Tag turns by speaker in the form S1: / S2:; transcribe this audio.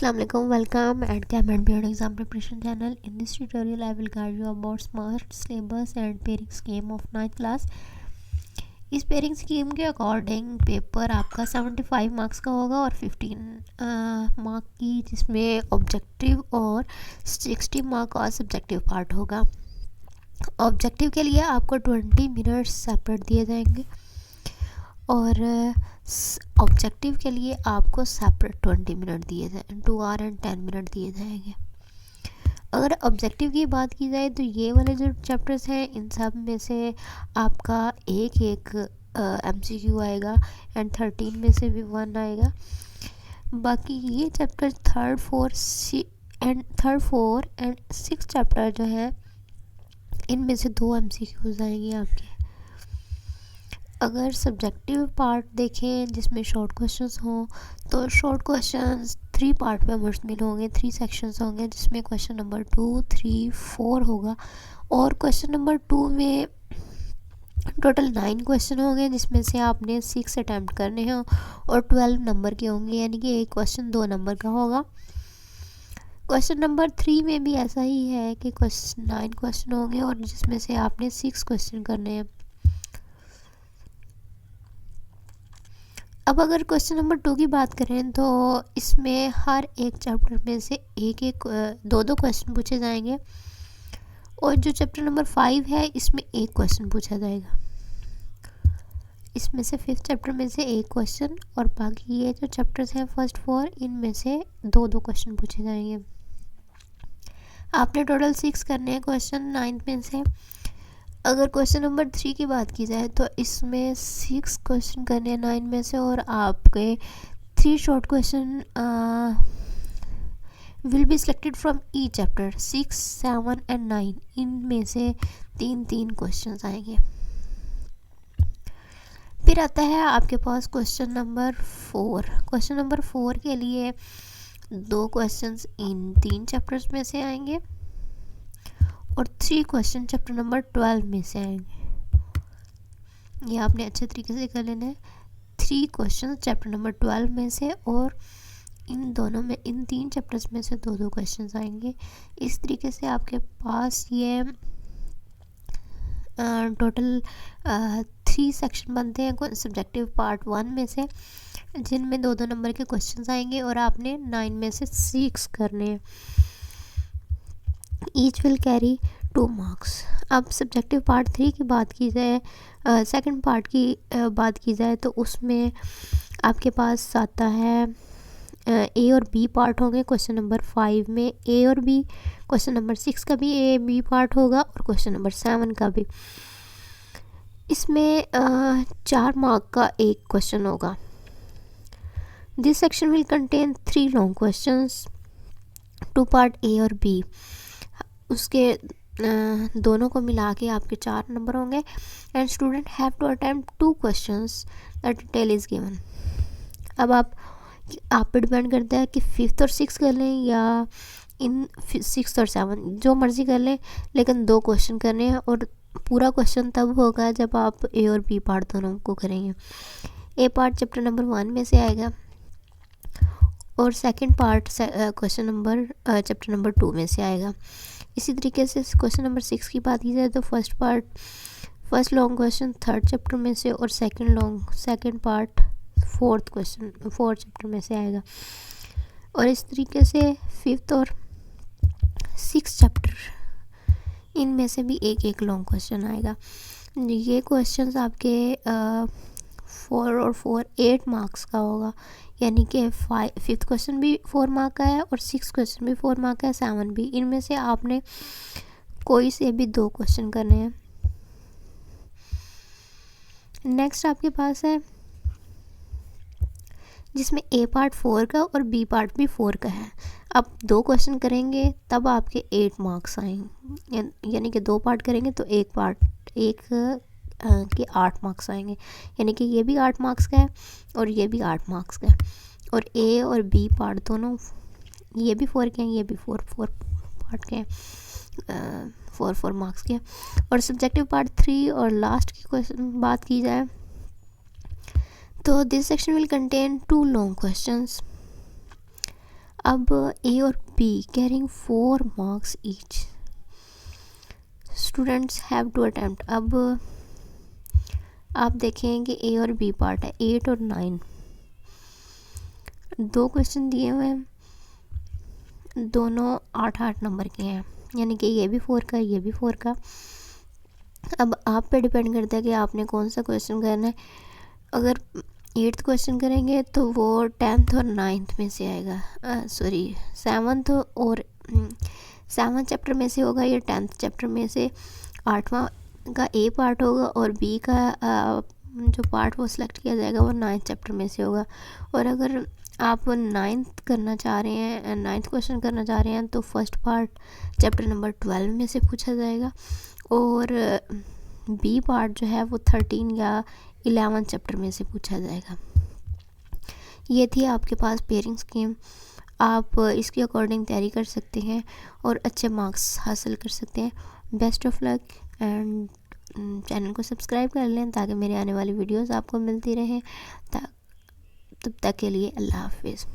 S1: Assalamualaikum, welcome at CAM and Beyond Exam Preparation channel. In this tutorial, I will guide you about smart syllabus and pairing scheme of 9th class. इस pairing scheme के according paper आपका 75 marks का होगा और 15 mark की जिसमें objective और 60 mark का सब्जेक्टिव पार्ट होगा। ऑब्जेक्टिव के लिए आपको 20 मिनट्स सेपरेट दिए जाएंगे और ऑब्जेक्टिव के लिए आपको सेपरेट 20 मिनट दिए जाए 2 आवर एंड 10 मिनट दिए जाएंगे। अगर ऑब्जेक्टिव की बात की जाए तो ये वाले जो चैप्टर्स हैं इन सब में से आपका एक MCQ आएगा एंड 13 में से भी 1 आएगा। बाकी ये chapter third four and 6 chapter जो है इनमें से 2 MCQs आएंगे आपके। अगर सब्जेक्टिव पार्ट देखें जिसमें शॉर्ट क्वेश्चंस हों तो शॉर्ट क्वेश्चंस 3 पार्ट में मुश्तमिल होंगे, 3 सेक्शंस होंगे जिसमें क्वेश्चन नंबर 2, 3, 4 होगा और क्वेश्चन नंबर 2 में टोटल 9 क्वेश्चन होंगे जिसमें से आपने 6 अटैम्प्ट करने हैं और 12 नंबर के होंगे, यानी कि एक क्वेश्चन 2 नंबर का होगा। क्वेश्चन नंबर 3 में भी ऐसा ही है कि 9 क्वेश्चन होंगे और जिसमें से आपने 6 क्वेश्चन करने हैं। अब अगर क्वेश्चन नंबर 2 की बात करें तो इसमें हर एक चैप्टर में से दो क्वेश्चन पूछे जाएंगे और जो चैप्टर नंबर 5 है इसमें एक क्वेश्चन पूछा जाएगा। इसमें से 5th चैप्टर में से एक क्वेश्चन और बाकी ये जो चैप्टर्स हैं फर्स्ट 4 इनमें से दो क्वेश्चन पूछे जाएंगे। आपने टोटल 6 करने हैं क्वेश्चन 9 में से। अगर क्वेश्चन नंबर 3 की बात की जाए तो इसमें 6 क्वेश्चन करने हैं 9 में से और आपके 3 short question will be selected from each chapter 6, 7 and 9 इनमें से 3 क्वेश्चन आएंगे। फिर आता है आपके पास क्वेश्चन नंबर 4। क्वेश्चन नंबर 4 के लिए 2 क्वेश्चंस इन 3 चैप्टर्स में से आएंगे और 3 क्वेश्चन चैप्टर नंबर 12 में से आएंगे। ये आपने अच्छे तरीके से कर लेना है। 3 क्वेश्चन चैप्टर नंबर 12 में से और इन 3 चैप्टर्स में से 2 क्वेश्चन आएंगे। इस तरीके से आपके पास ये टोटल 3 सेक्शन बनते हैं सब्जेक्टिव पार्ट 1 में से, जिनमें 2 नंबर के क्वेश्चन आएंगे और आपने 9 में से 6 करने हैं। Each will carry 2 marks. अब सब्जेक्टिव पार्ट 3 की बात की जाए, सेकंड पार्ट की बात की जाए तो उसमें आपके पास आता है A और B पार्ट होंगे। क्वेश्चन नंबर 5 में A और B, क्वेश्चन नंबर 6 का भी A B पार्ट होगा और क्वेश्चन नंबर 7 का भी। इसमें 4 मार्क का एक क्वेश्चन होगा। This section will contain 3 long questions, 2 part A और B। उसके दोनों को मिला के आपके 4 नंबर होंगे and student have to attempt 2 questions, the detail is given. अब आप पे डिपेंड करता है कि 5th और 6 कर लें या इन 6th और 7 जो मर्ज़ी कर लें, लेकिन 2 क्वेश्चन करने हैं और पूरा क्वेश्चन तब होगा जब आप A और B पार्ट दोनों को करेंगे। A पार्ट चैप्टर नंबर 1 में से आएगा और second part question number chapter number 2 में से आएगा। इसी तरीके से क्वेश्चन नंबर 6 की बात की जाए तो first long question 3rd chapter में से और सेकंड पार्ट 4th चैप्टर में से आएगा। और इस तरीके से 5th और 6th चैप्टर इनमें से भी एक लॉन्ग क्वेश्चन आएगा। ये क्वेश्चंस आपके 4 और 4 8 मार्क्स का होगा, यानी कि 5th क्वेश्चन भी 4 मार्क का है और 6th क्वेश्चन भी 4 मार्क का है, 7 भी। इनमें से आपने कोई से भी 2 क्वेश्चन करने हैं। नेक्स्ट आपके पास है जिसमें A पार्ट 4 का और B पार्ट भी 4 का है। अब 2 क्वेश्चन करेंगे तब आपके 8 मार्क्स आएंगे, यानी कि 2 पार्ट करेंगे तो एक के 8 मार्क्स आएंगे, यानी कि ये भी 8 मार्क्स का है और ये भी 8 मार्क्स का है। और A और B पार्ट दोनों, ये भी 4 के हैं, ये भी 4 पार्ट के हैं, 4 मार्क्स के। और सब्जेक्टिव पार्ट 3 और लास्ट की क्वेश्चन बात की जाए तो this section will contain 2 long questions. अब ए और B carrying 4 marks each, students have to attempt. अब आप देखें कि ए और बी पार्ट है, 8 और 9, 2 क्वेश्चन दिए हुए हैं, दोनों 8-8 नंबर के हैं, यानी कि ये भी 4 का ये भी 4 का। अब आप पे डिपेंड करता है कि आपने कौन सा क्वेश्चन करना है। अगर 8th क्वेश्चन करेंगे तो वो 10th और 9th में से आएगा, सॉरी 7th और 7th चैप्टर में से होगा, या 10th चैप्टर में से 8वां का ए पार्ट होगा, और बी का जो पार्ट वो सिलेक्ट किया जाएगा वो 9th चैप्टर में से होगा। और अगर आप 9th करना चाह रहे हैं, 9th क्वेश्चन करना चाह रहे हैं, तो फर्स्ट पार्ट चैप्टर नंबर 12 में से पूछा जाएगा, और बी पार्ट जो है वो 13 या 11 चैप्टर में से पूछा जाएगा। ये थी आपके पास पेयरिंग स्कीम, आप इसके अकॉर्डिंग तैयारी कर सकते हैं और अच्छे मार्क्स हासिल कर सकते हैं। Best of luck, and channel को सब्सक्राइब कर लें ताकि मेरे आने वाली वीडियोस आपको मिलती रहें। तब तक के लिए अल्लाह हाफिज़।